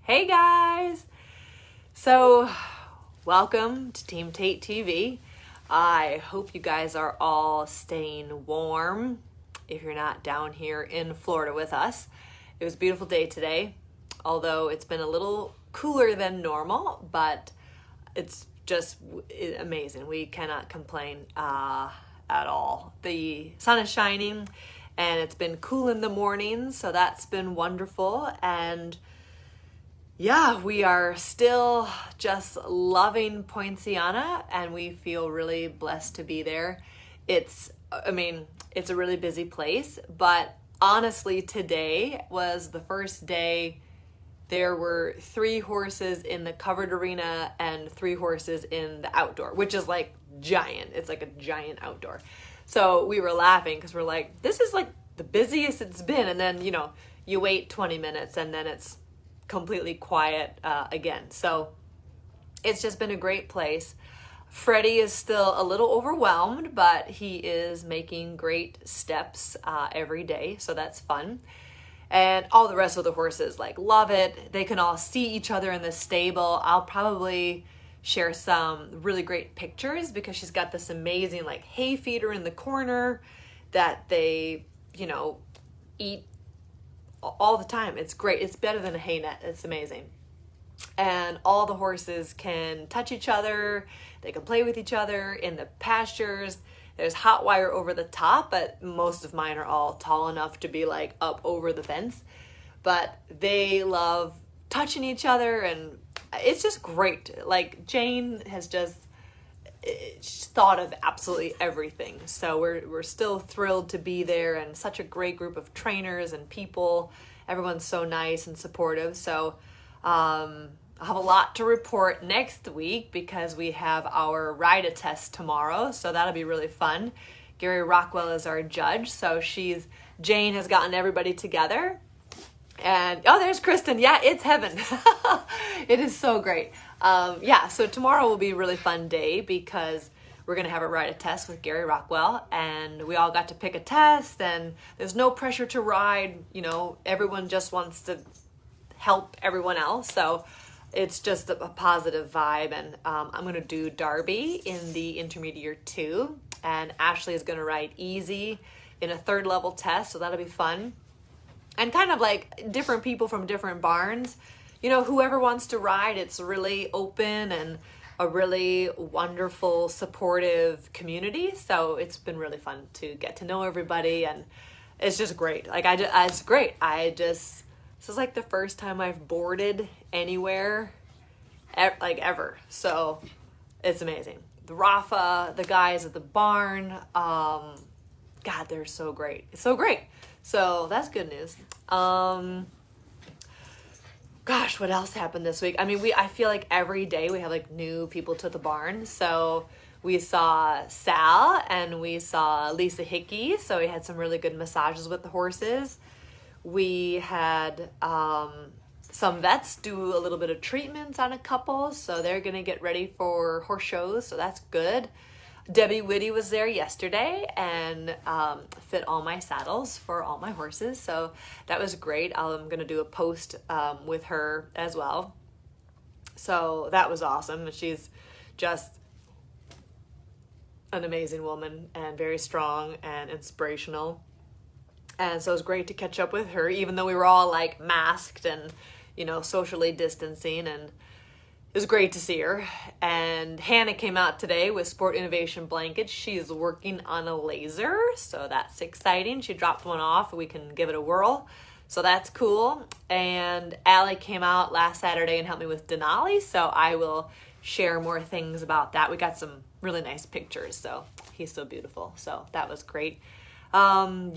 Hey guys! So, welcome to Team Tate TV. I hope you guys are all staying warm if you're not down here in Florida with us. It was a beautiful day today, although it's been a little cooler than normal, but it's just amazing. We cannot complain at all. The sun is shining and it's been cool in the mornings, so that's been wonderful. And yeah, we are still just loving Poinciana and we feel really blessed to be there. It's a really busy place, but honestly, today was the first day. There were 3 horses in the covered arena and 3 horses in the outdoor, which is like giant. It's like a giant outdoor. So we were laughing because we're like, this is like the busiest it's been. And then, you wait 20 minutes and then it's completely quiet again. So it's just been a great place. Freddie is still a little overwhelmed, but he is making great steps every day. So that's fun. And all the rest of the horses love it. They can all see each other in the stable. I'll probably share some really great pictures because she's got this amazing hay feeder in the corner that they, eat all the time. It's great. It's better than a hay net. It's amazing. And all the horses can touch each other. They can play with each other in the pastures. There's hot wire over the top, but most of mine are all tall enough to be up over the fence. But they love touching each other and it's just great. Jane has just thought of absolutely everything. So we're still thrilled to be there and such a great group of trainers and people. Everyone's so nice and supportive. So I'll have a lot to report next week because we have our ride a test tomorrow. So that'll be really fun. Gary Rockwell is our judge. So Jane has gotten everybody together. And, oh, there's Kristen. Yeah, it's heaven. It is so great. So tomorrow will be a really fun day because we're going to have a ride a test with Gary Rockwell. And we all got to pick a test and there's no pressure to ride. Everyone just wants to help everyone else. So it's just a positive vibe. And I'm going to do Darby in the intermediate 2. And Ashley is going to ride Easy in a 3rd level test. So that'll be fun. And kind of different people from different barns. Whoever wants to ride, it's really open and a really wonderful, supportive community. So it's been really fun to get to know everybody. And it's just great. It's great. This is the first time I've boarded anywhere, ever. So it's amazing. The Rafa, the guys at the barn, God, they're so great. It's so great. So that's good news. Gosh, what else happened this week? I feel like every day we have new people to the barn. So we saw Sal and we saw Lisa Hickey. So we had some really good massages with the horses. We had some vets do a little bit of treatments on a couple. So they're going to get ready for horse shows. So that's good. Debbie Whitty was there yesterday and fit all my saddles for all my horses. So that was great. I'm going to do a post with her as well. So that was awesome. She's just an amazing woman and very strong and inspirational. And so it was great to catch up with her, even though we were all masked and, socially distancing, and it was great to see her. And Hannah came out today with Sport Innovation Blankets. She's working on a laser, so that's exciting. She dropped one off. We can give it a whirl. So that's cool. And Allie came out last Saturday and helped me with Denali, so I will share more things about that. We got some really nice pictures, so he's so beautiful. So that was great. And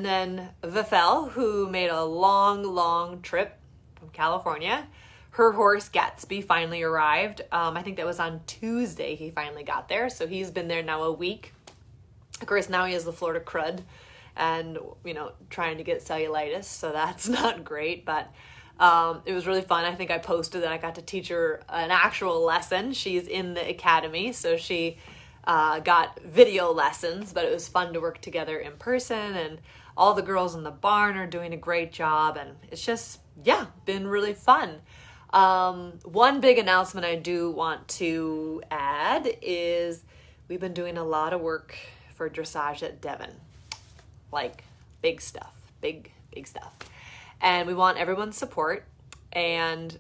then Vifel, who made a long trip from California. Her horse, Gatsby, finally arrived. I think that was on Tuesday he finally got there. So he's been there now a week. Of course, now he has the Florida crud and, trying to get cellulitis. So that's not great. But it was really fun. I think I posted that I got to teach her an actual lesson. She's in the academy. So she got video lessons. But it was fun to work together in person. And all the girls in the barn are doing a great job. And it's just, been really fun. One big announcement I do want to add is we've been doing a lot of work for Dressage at Devon. Like big stuff, big stuff. And we want everyone's support. And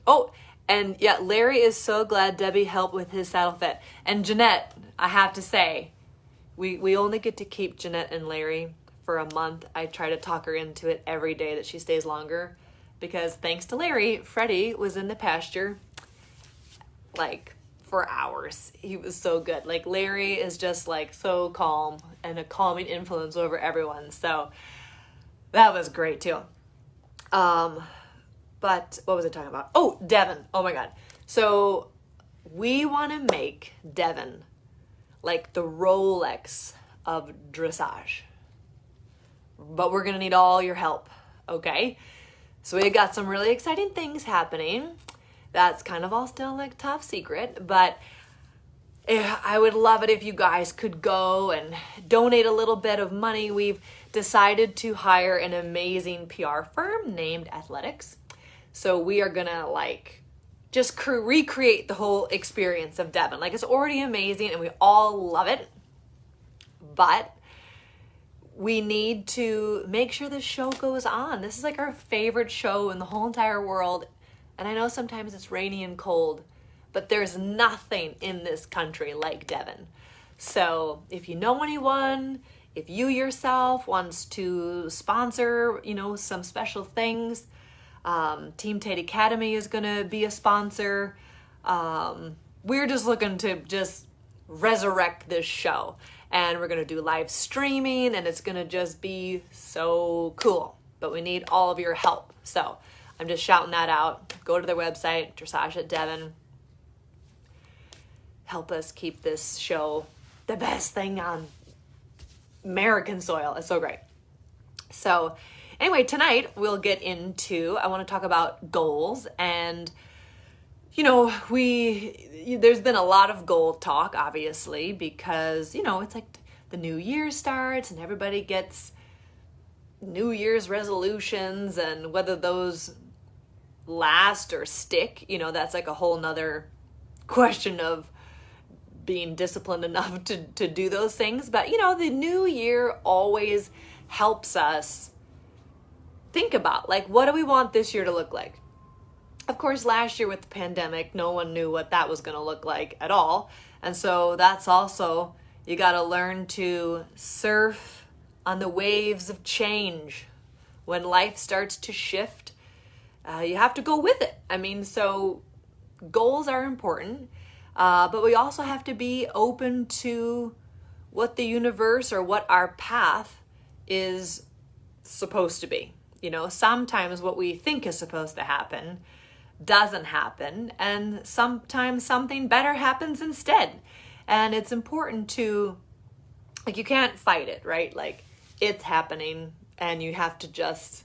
yeah, Larry is so glad Debbie helped with his saddle fit. And Jeanette, I have to say, we only get to keep Jeanette and Larry for a month. I try to talk her into it every day that she stays longer, because thanks to Larry, Freddie was in the pasture like for hours. He was so good. Like Larry is just like so calm and a calming influence over everyone. So that was great too. But what was I talking about? Oh, Devon. Oh my God. So we want to make Devon like the Rolex of dressage. But we're going to need all your help, okay? So we got some really exciting things happening. That's kind of all still like top secret, but I would love it if you guys could go and donate a little bit of money. We've decided to hire an amazing PR firm named Athletics. So we are gonna like just recreate the whole experience of Devon. Like it's already amazing and we all love it, but we need to make sure the show goes on. This is like our favorite show in the whole entire world. And I know sometimes it's rainy and cold, but there's nothing in this country like Devon. So if you know anyone, if you yourself wants to sponsor, some special things, Team Tate Academy is going to be a sponsor. We're just looking to just resurrect this show. And we're going to do live streaming, and it's going to just be so cool. But we need all of your help. So I'm just shouting that out. Go to their website, Dressage at Devon. Help us keep this show the best thing on American soil. It's so great. So anyway, tonight we'll get into, I want to talk about goals. And there's been a lot of goal talk, obviously, because, it's like the new year starts and everybody gets New Year's resolutions, and whether those last or stick, that's like a whole nother question of being disciplined enough to do those things. But, the new year always helps us think about, like, what do we want this year to look like? Of course, last year with the pandemic, no one knew what that was going to look like at all. And so that's also, you got to learn to surf on the waves of change. When life starts to shift, you have to go with it. So goals are important, but we also have to be open to what the universe or what our path is supposed to be. Sometimes what we think is supposed to happen doesn't happen, and sometimes something better happens instead. And it's important to, like, you can't fight it, right? Like, it's happening and you have to just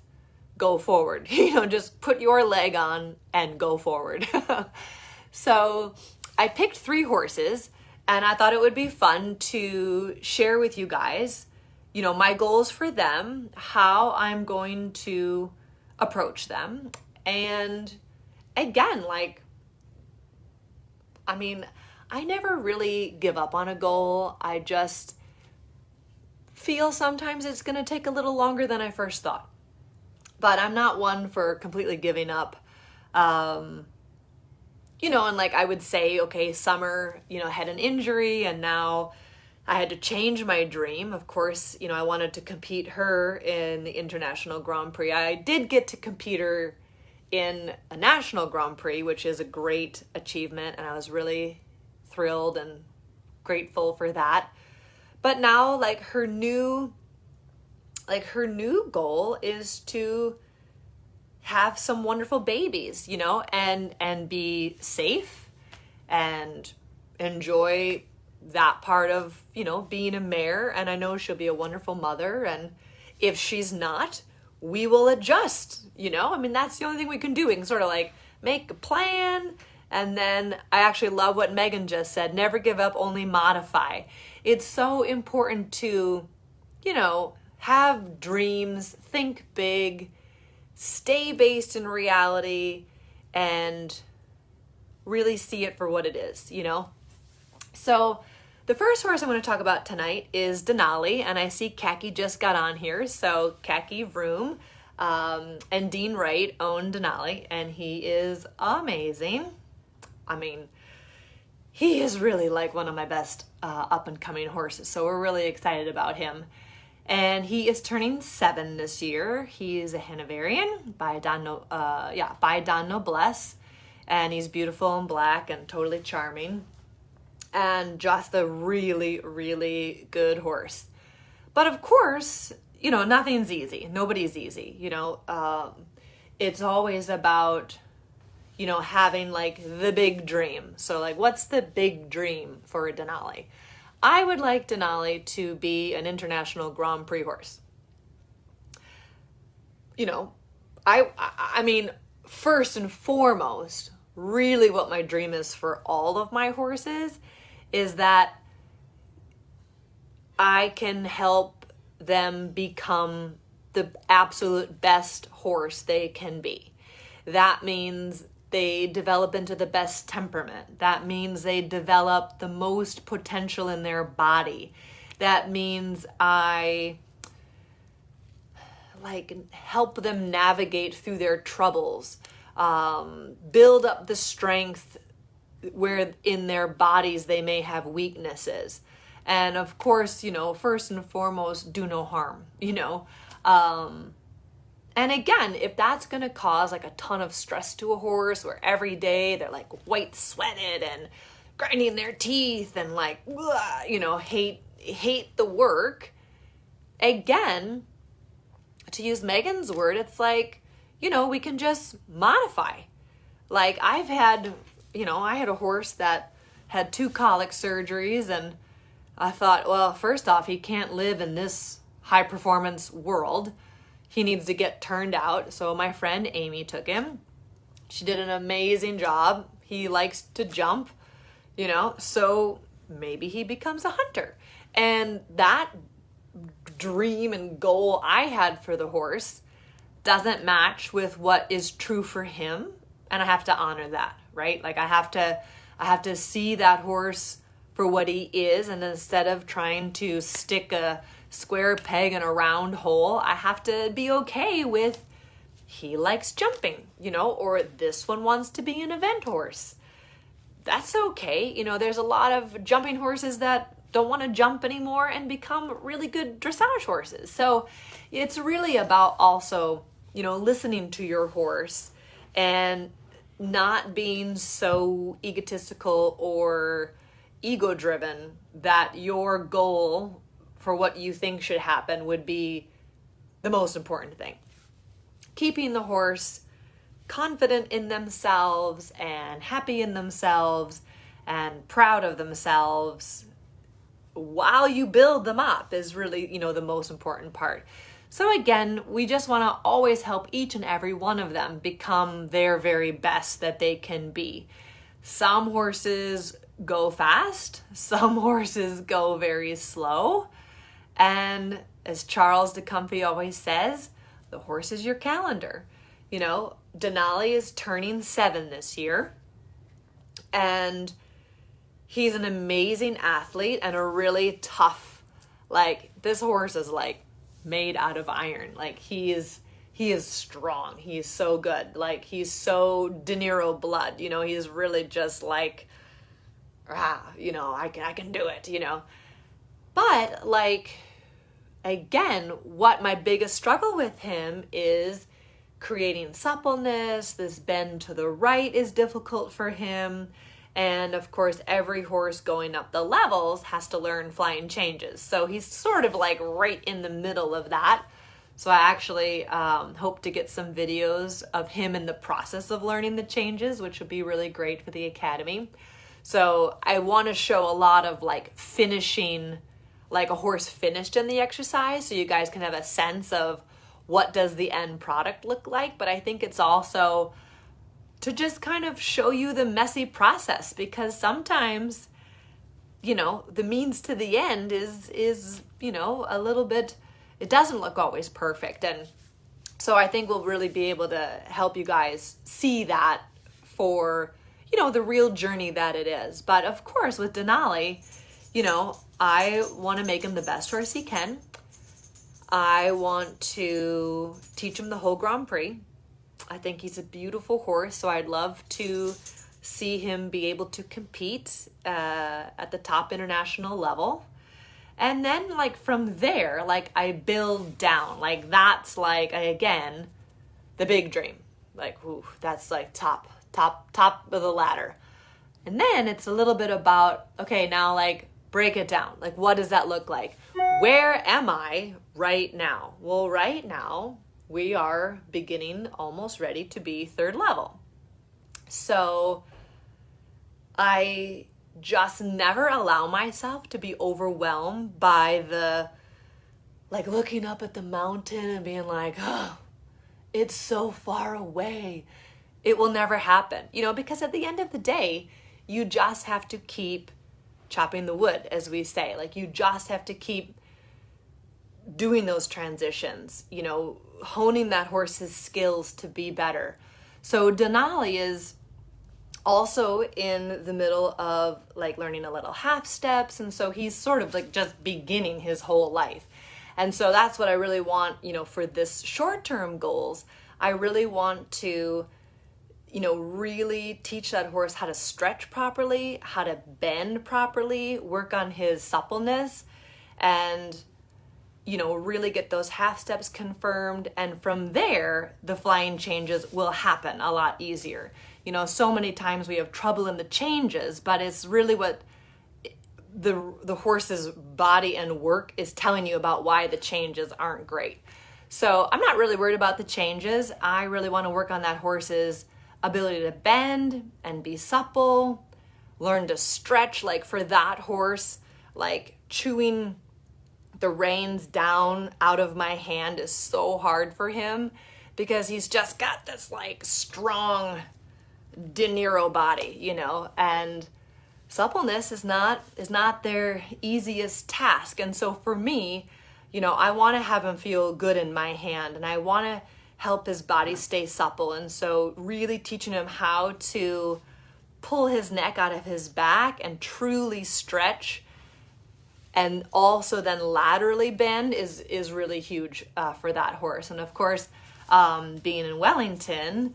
go forward. Just put your leg on and go forward. So I picked 3 horses, and I thought it would be fun to share with you guys, my goals for them, how I'm going to approach them. And again, I never really give up on a goal. I just feel sometimes it's going to take a little longer than I first thought. But I'm not one for completely giving up. And like I would say, okay, Summer, had an injury, and now I had to change my dream. Of course, I wanted to compete her in the International Grand Prix. I did get to compete her in a National Grand Prix, which is a great achievement, and I was really thrilled and grateful for that. But now, her new goal is to have some wonderful babies, and be safe and enjoy that part of, being a mare. And I know she'll be a wonderful mother. And if she's not, we will adjust, that's the only thing we can do. We can sort of make a plan. And then I actually love what Megan just said, never give up, only modify. It's so important to, have dreams, think big, stay based in reality, and really see it for what it is, you know? So the first horse I'm going to talk about tonight is Denali, and I see Khaki just got on here. So Khaki Vroom and Dean Wright own Denali, and he is amazing. I mean, he is really like one of my best up-and-coming horses, so we're really excited about him. And he is turning 7 this year. He is a Hanoverian by Don Noblesse, and he's beautiful and black and totally charming, and just a really, really good horse. But of course, you know, nothing's easy. Nobody's easy. You know, it's always about, you know, having like the big dream. So like, what's the big dream for a Denali? I would like Denali to be an international Grand Prix horse. You know, I mean, first and foremost, really what my dream is for all of my horses is that I can help them become the absolute best horse they can be. That means they develop into the best temperament. That means they develop the most potential in their body. That means I like help them navigate through their troubles, build up the strength where in their bodies they may have weaknesses. And of course, you know, first and foremost, do no harm, you know. And again, if that's going to cause like a ton of stress to a horse where every day they're like white sweated and grinding their teeth and like, you know, hate the work. Again, to use Megan's word, it's like, you know, we can just modify. Like I had a horse that had 2 colic surgeries, and I thought, well, first off, he can't live in this high performance world. He needs to get turned out. So my friend Amy took him. She did an amazing job. He likes to jump, you know, so maybe he becomes a hunter. And that dream and goal I had for the horse doesn't match with what is true for him. And I have to honor that, right? Like I have to see that horse for what he is. And instead of trying to stick a square peg in a round hole, I have to be okay with he likes jumping, you know, or this one wants to be an event horse. That's okay. You know, there's a lot of jumping horses that don't want to jump anymore and become really good dressage horses. So it's really about also, you know, listening to your horse and not being so egotistical or ego driven that your goal for what you think should happen would be the most important thing. Keeping the horse confident in themselves and happy in themselves and proud of themselves while you build them up is really, you know, the most important part. So again, we just want to always help each and every one of them become their very best that they can be. Some horses go fast, some horses go very slow. And as Charles de Comfy always says, the horse is your calendar. You know, Denali is turning 7 this year. And he's an amazing athlete and a really tough, like, this horse is like made out of iron. Like he is strong. He's so good. Like he's so De Niro blood, you know, he's really just like, you know, I can do it, you know. But like, again, what my biggest struggle with him is creating suppleness. This bend to the right is difficult for him. And of course, every horse going up the levels has to learn flying changes. So he's sort of like right in the middle of that. So I actually hope to get some videos of him in the process of learning the changes, which would be really great for the academy. So I want to show a lot of like finishing, like a horse finished in the exercise, so you guys can have a sense of what does the end product look like. But I think it's also to just kind of show you the messy process, because sometimes, you know, the means to the end is, you know, a little bit, it doesn't look always perfect. And so I think we'll really be able to help you guys see that for, the real journey that it is. But of course, with Denali, I want to make him the best horse he can. I want to teach him the whole Grand Prix. I think he's a beautiful horse, so I'd love to see him be able to compete at the top international level. And then from there, I build down. That's again, the big dream. That's top of the ladder. And then it's a little bit about, okay, now break it down. What does that look like? Where am I right now? Well, right now we are beginning, almost ready to be third level. So I just never allow myself to be overwhelmed by the looking up at the mountain and being oh, it's so far away. It will never happen, because at the end of the day, you just have to keep chopping the wood, as we say. You just have to keep doing those transitions, honing that horse's skills to be better. So Denali is also in the middle of learning a little half steps, and so he's sort of just beginning his whole life. And so that's what I really want, for this short-term goals. I really want to really teach that horse how to stretch properly, how to bend properly, work on his suppleness, and really get those half steps confirmed. And from there, the flying changes will happen a lot easier. So many times we have trouble in the changes, but it's really what the horse's body and work is telling you about why the changes aren't great. So I'm not really worried about the changes. I really want to work on that horse's ability to bend and be supple, learn to stretch. For that horse, chewing the reins down out of my hand is so hard for him because he's just got this strong De Niro body, and suppleness is not their easiest task. And so for me, I want to have him feel good in my hand, and I want to help his body stay supple. And so really teaching him how to pull his neck out of his back and truly stretch, and also then laterally bend is really huge for that horse. And of course, being in Wellington,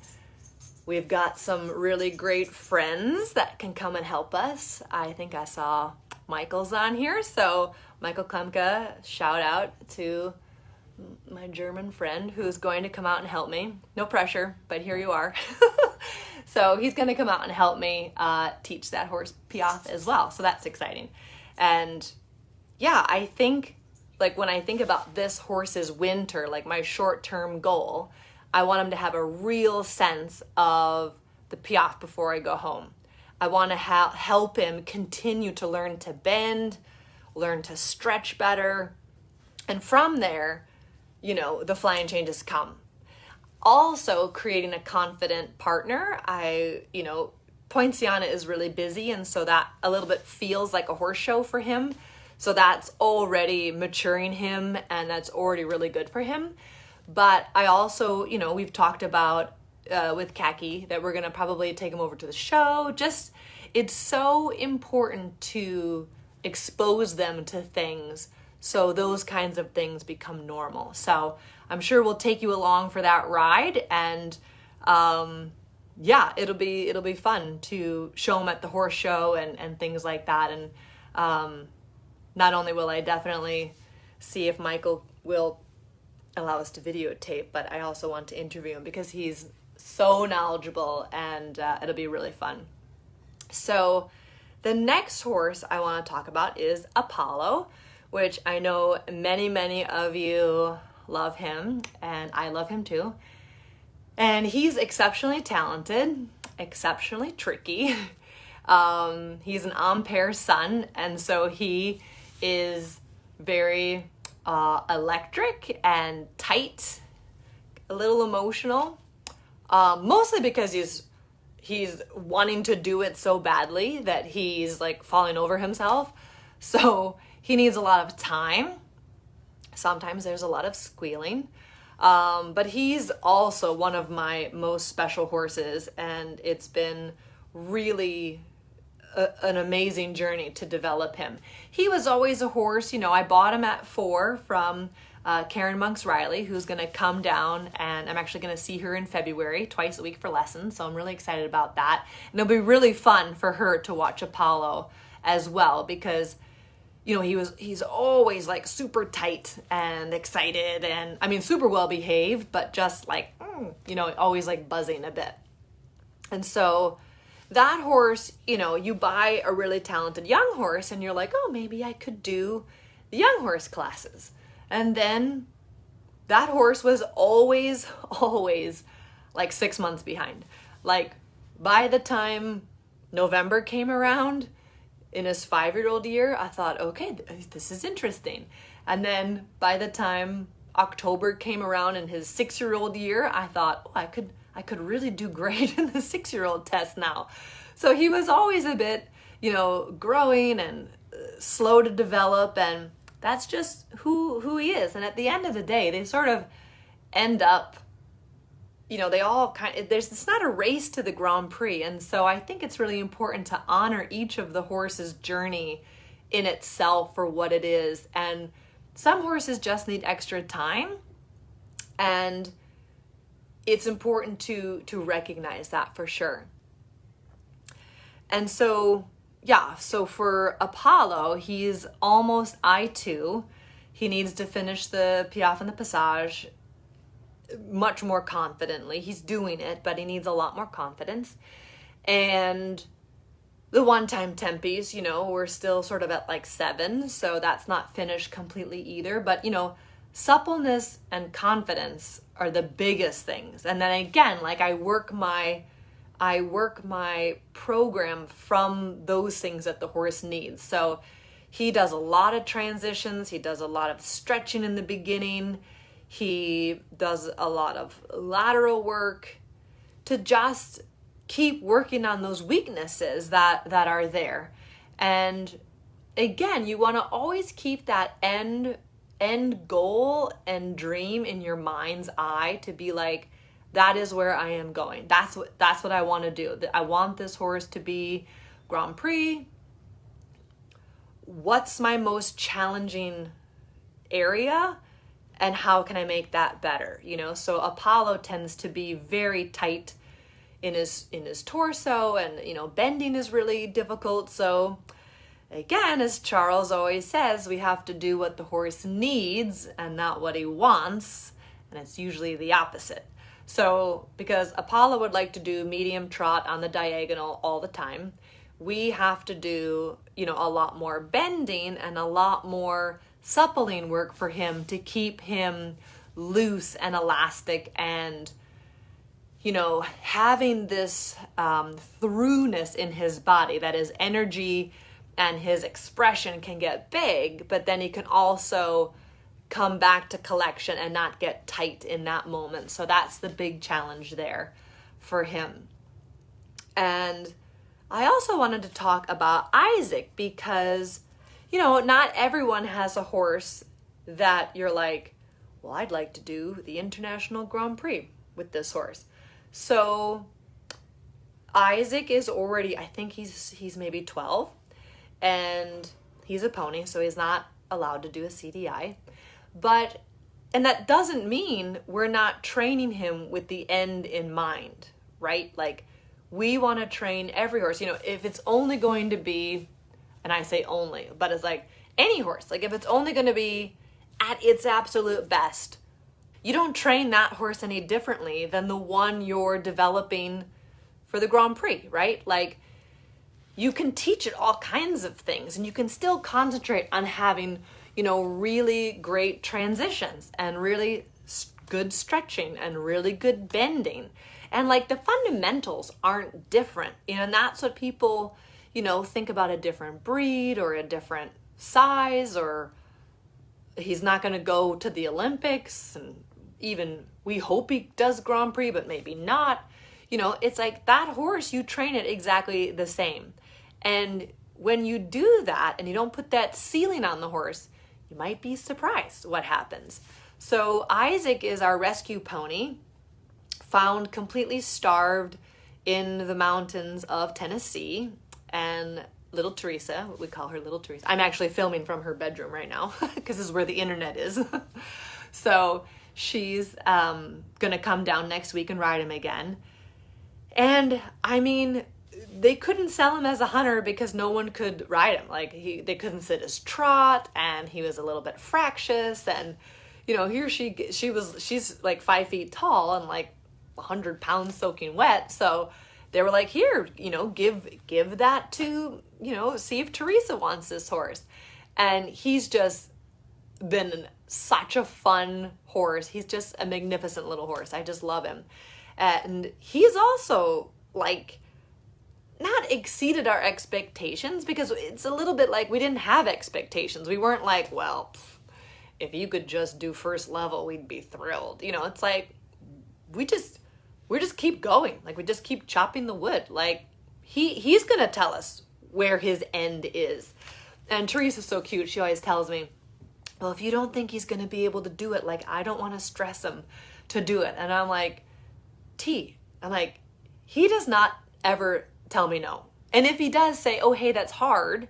we've got some really great friends that can come and help us. I think I saw Michael's on here. So Michael Klemke, shout out to my German friend who's going to come out and help me. No pressure, but here you are. So he's going to come out and help me teach that horse Piaffe as well. So that's exciting. And yeah, I think when I think about this horse's winter, my short-term goal, I want him to have a real sense of the Piaffe before I go home. I want to help him continue to learn to bend, learn to stretch better. And from there, the flying changes come. Also, creating a confident partner. Poinciana is really busy, and so that a little bit feels like a horse show for him. So that's already maturing him, and that's already really good for him. But I also, we've talked about with Khaki that we're going to probably take him over to the show. Just, it's so important to expose them to things so those kinds of things become normal. So I'm sure we'll take you along for that ride, and it'll be fun to show them at the horse show and things like that. And not only will I definitely see if Michael will allow us to videotape, but I also want to interview him because he's so knowledgeable, and it'll be really fun. So the next horse I want to talk about is Apollo, which I know many of you love him, and I love him too. And he's exceptionally talented, exceptionally tricky. He's an Ampere son, and so he is very electric and tight, a little emotional, mostly because he's wanting to do it so badly that he's falling over himself. So he needs a lot of time. Sometimes there's a lot of squealing. But he's also one of my most special horses, and it's been really an amazing journey to develop him. He was always a horse, I bought him at 4 from Karen Monks Riley, who's going to come down, and I'm actually going to see her in February twice a week for lessons. So I'm really excited about that. And it'll be really fun for her to watch Apollo as well, because he's always like super tight and excited, and I mean super well behaved, but just like always like buzzing a bit. And so that horse, you buy a really talented young horse and you're like, oh, maybe I could do the young horse classes. And then that horse was always like 6 months behind. Like by the time November came around in his 5-year-old year, I thought, okay, this is interesting. And then by the time October came around in his 6-year-old year, I thought, oh, I could really do great in the 6-year-old test now. So he was always a bit, growing and slow to develop, and that's just who he is. And at the end of the day, they sort of end up, they all it's not a race to the Grand Prix. And so I think it's really important to honor each of the horses' journey in itself for what it is. And some horses just need extra time, and it's important to recognize that for sure. And so, so for Apollo, he's almost I2. He needs to finish the Piaffe and the Passage much more confidently. He's doing it, but he needs a lot more confidence. And the one-time Tempes, we're still sort of at like 7, so that's not finished completely either. But, suppleness and confidence are the biggest things. And then again, like I work my program from those things that the horse needs. So he does a lot of transitions. He does a lot of stretching in the beginning. He does a lot of lateral work to just keep working on those weaknesses that are there. And again, you want to always keep that end goal and dream in your mind's eye to be like, that is where I am going. That's what I want to do. I want this horse to be Grand Prix. What's my most challenging area, and how can I make that better? So Apollo tends to be very tight in his torso, and bending is really difficult. So again, as Charles always says, we have to do what the horse needs and not what he wants, and it's usually the opposite. So because Apollo would like to do medium trot on the diagonal all the time, we have to do, a lot more bending and a lot more suppling work for him to keep him loose and elastic, and, having this throughness in his body, that his energy and his expression can get big, but then he can also come back to collection and not get tight in that moment. So that's the big challenge there for him. And I also wanted to talk about Isaac because, not everyone has a horse that you're like, well, I'd like to do the International Grand Prix with this horse. So Isaac is already, I think he's maybe 12, and he's a pony, so he's not allowed to do a CDI. And that doesn't mean we're not training him with the end in mind, right? Like, we want to train every horse. If it's only going to be, and I say only, but it's like any horse, like if it's only going to be at its absolute best, you don't train that horse any differently than the one you're developing for the Grand Prix, right? Like, you can teach it all kinds of things, and you can still concentrate on having really great transitions and really good stretching and really good bending. And like the fundamentals aren't different, and that's what people, think about a different breed or a different size, or he's not going to go to the Olympics, and even we hope he does Grand Prix, but maybe not. It's like that horse, you train it exactly the same. And when you do that and you don't put that ceiling on the horse, you might be surprised what happens. So Isaac is our rescue pony, found completely starved in the mountains of Tennessee, and little Teresa, we call her little Teresa. I'm actually filming from her bedroom right now because this is where the internet is. So she's gonna come down next week and ride him again. And I mean, they couldn't sell him as a hunter because no one could ride him. Like they couldn't sit his trot, and he was a little bit fractious. And you know, here she's like 5 feet tall and like 100 pounds soaking wet. So they were like, here, you know, give that to, you know, see if Teresa wants this horse. And he's just been such a fun horse. He's just a magnificent little horse. I just love him. And he's also like not exceeded our expectations, because it's a little bit like we didn't have expectations. We weren't like, well, if you could just do first level, we'd be thrilled. You know, it's like we just keep going. Like we just keep chopping the wood. Like he's going to tell us where his end is. And Teresa's so cute. She always tells me, well, if you don't think he's going to be able to do it, like, I don't want to stress him to do it. And I'm like, I'm like, he does not ever tell me no. And if he does say, oh, hey, that's hard,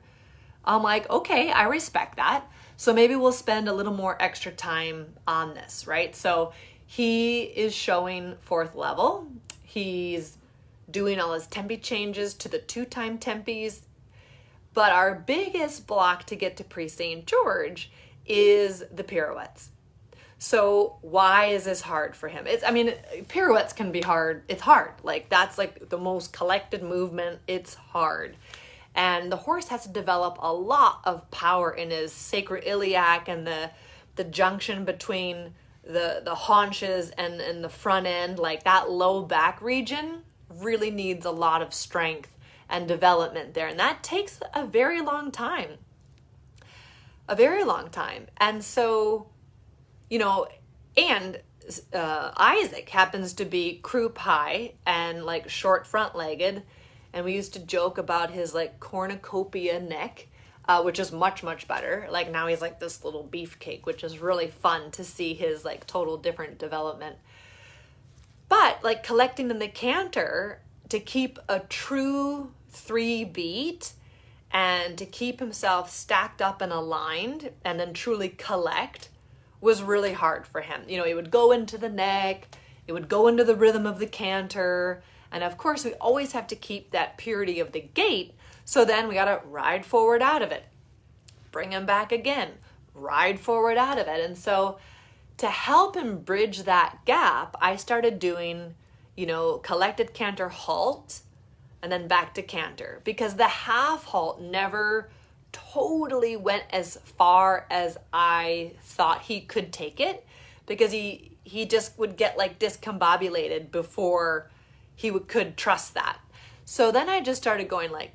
I'm like, okay, I respect that. So maybe we'll spend a little more extra time on this, right? So he is showing 4th level. He's doing all his tempi changes to the 2-time tempis. But our biggest block to get to pre-St. George is the pirouettes. So why is this hard for him? Pirouettes can be hard. It's hard. Like that's like the most collected movement. It's hard. And the horse has to develop a lot of power in his sacroiliac and the junction between the haunches and the front end. Like that low back region really needs a lot of strength and development there. And that takes a very long time. And so, you know, and Isaac happens to be croup high and like short front legged. And we used to joke about his like cornucopia neck, which is much, much better. Like now he's like this little beefcake, which is really fun to see his like total different development. But like collecting in the canter to keep a true 3 beat and to keep himself stacked up and aligned and then truly collect was really hard for him. You know, he would go into the neck, it would go into the rhythm of the canter. And of course, we always have to keep that purity of the gait. So then we got to ride forward out of it, bring him back again, ride forward out of it. And so to help him bridge that gap, I started doing, you know, collected canter halt and then back to canter, because the half halt never totally went as far as I thought he could take it, because he just would get like discombobulated before he could trust that. So then I just started going like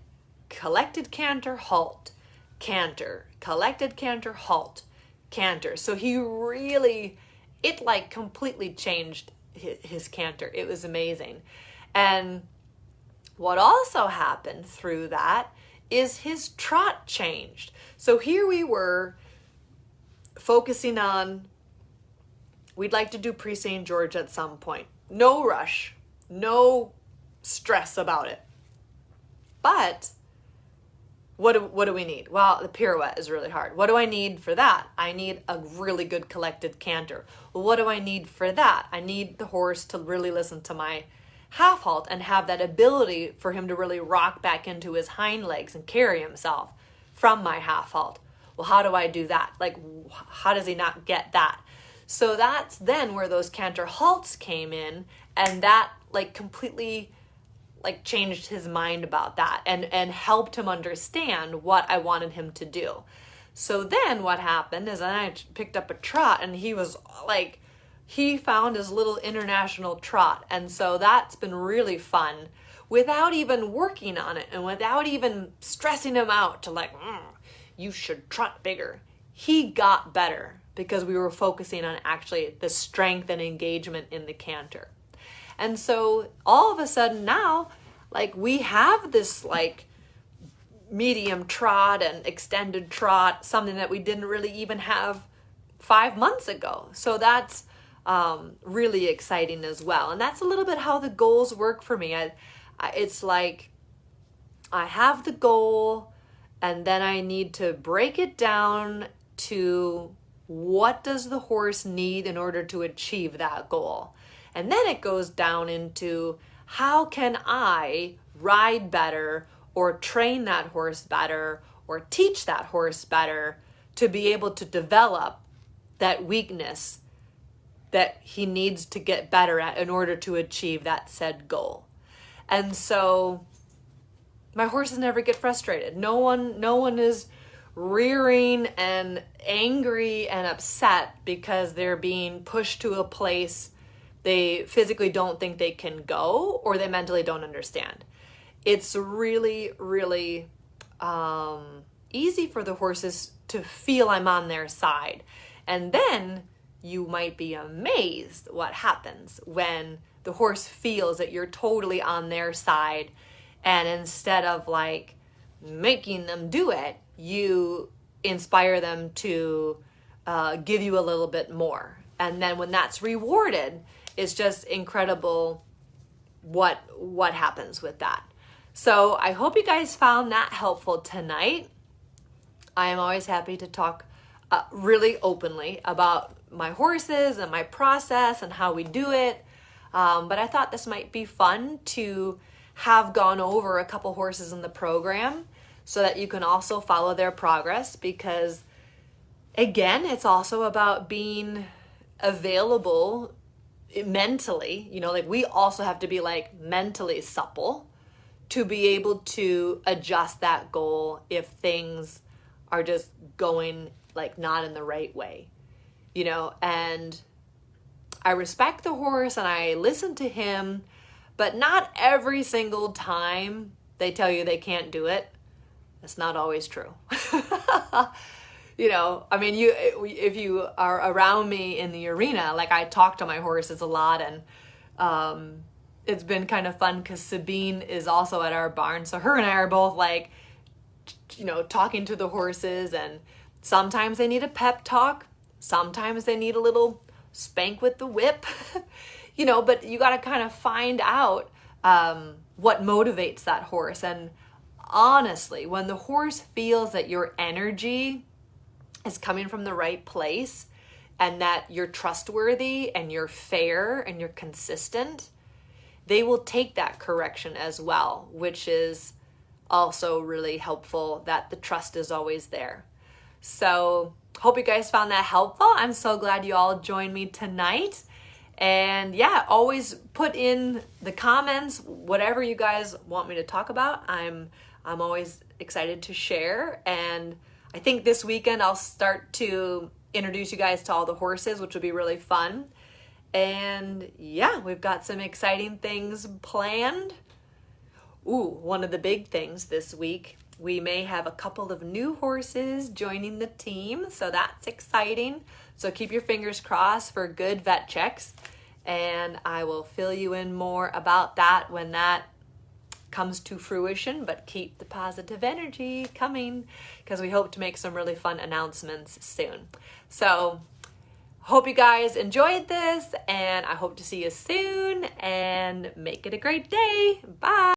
collected canter, halt, canter, collected canter, halt, canter. So he really, it like completely changed his canter. It was amazing. And what also happened through that is his trot changed. So here we were focusing on, we'd like to do pre-St. George at some point. No rush, no stress about it. But what do we need? Well, the pirouette is really hard. What do I need for that? I need a really good collected canter. Well, what do I need for that? I need the horse to really listen to my half halt and have that ability for him to really rock back into his hind legs and carry himself from my half halt. Well, how do I do that? Like, how does he not get that? So that's then where those canter halts came in, and that like completely like changed his mind about that and helped him understand what I wanted him to do. So then what happened is I picked up a trot, and he was like, he found his little international trot. And so that's been really fun without even working on it and without even stressing him out to like, you should trot bigger. He got better because we were focusing on actually the strength and engagement in the canter. And so all of a sudden now, like we have this like medium trot and extended trot, something that we didn't really even have 5 months ago. So that's really exciting as well. And that's a little bit how the goals work for me. It's like I have the goal, and then I need to break it down to what does the horse need in order to achieve that goal. And then it goes down into how can I ride better or train that horse better or teach that horse better to be able to develop that weakness that he needs to get better at in order to achieve that said goal. And so my horses never get frustrated. No one is rearing and angry and upset because they're being pushed to a place they physically don't think they can go or they mentally don't understand. It's really, really easy for the horses to feel I'm on their side. And then you might be amazed what happens when the horse feels that you're totally on their side, and instead of like making them do it, you inspire them to give you a little bit more. And then when that's rewarded, it's just incredible what happens with that. So I hope you guys found that helpful tonight. I am always happy to talk really openly about my horses and my process and how we do it. But I thought this might be fun to have gone over a couple horses in the program so that you can also follow their progress, because again, it's also about being available mentally. You know, like we also have to be like mentally supple to be able to adjust that goal if things are just going like not in the right way, you know. And I respect the horse and I listen to him, but not every single time they tell you they can't do it. That's not always true. You know, I mean, if you are around me in the arena, like I talk to my horses a lot, and it's been kind of fun because Sabine is also at our barn. So her and I are both like, you know, talking to the horses, and sometimes they need a pep talk. Sometimes they need a little spank with the whip, you know, but you got to kind of find out what motivates that horse. And honestly, when the horse feels that your energy is coming from the right place and that you're trustworthy and you're fair and you're consistent, they will take that correction as well, which is also really helpful, that the trust is always there. So hope you guys found that helpful. I'm so glad you all joined me tonight. And yeah, always put in the comments whatever you guys want me to talk about. I'm always excited to share. And I think this weekend I'll start to introduce you guys to all the horses, which will be really fun. And yeah, we've got some exciting things planned. Ooh, one of the big things this week, we may have a couple of new horses joining the team, so that's exciting. So keep your fingers crossed for good vet checks, and I will fill you in more about that when that comes to fruition. But keep the positive energy coming, because we hope to make some really fun announcements soon. So hope you guys enjoyed this, and I hope to see you soon, and make it a great day. Bye.